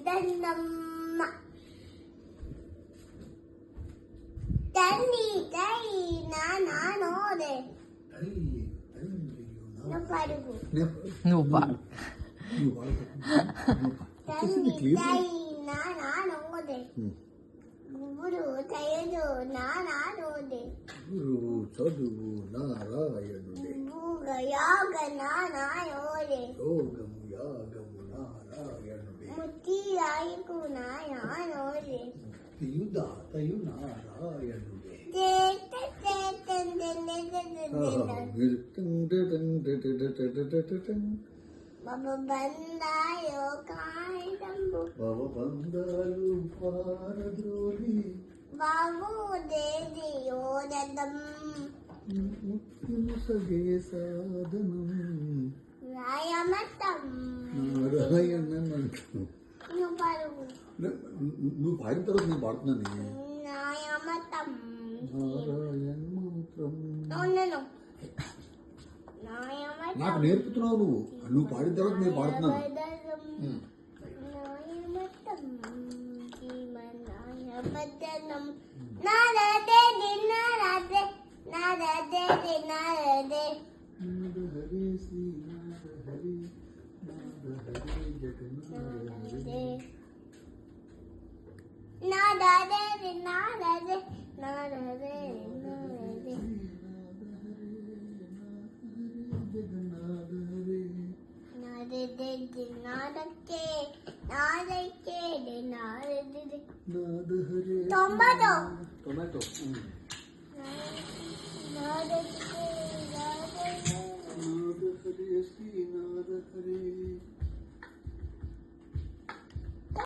దండమ్మ తల్లి తల్లి నానోదే పడుగు నువ్వు పాడు. తల్లి తల్లి నానోదే గురు తయదు నానోదే చదువు నారాయణుడే యాగ నానోదే యోగము యాగము నారాయణుడే ముక్తి రాయకు నానోదే దాతయు నారాయణుడే బందాయో కాండంబు భవబంధాలు పారద్రోలి బాబు దేదియోదం ముక్తిము సగే సాధనం రాయమతం నారాయణనంటు నువ్వు పరుగు నువ్వు పాడిన తర్వాత నేను పాడుతున్నాను నాయమతం నారాయణ మంత్రం నన్ను నాకు నేర్పుతున్నావు నువ్వు పాడిన తర్వాత నేను పాడుతున్నాను నాదే నాదే నాదే నాదే హరే శ్రీ హరి హరి జగన్నాథ నాదే నాదే నాదే నాదే టొమాటో నాద హరే శ్రీ నాద హరే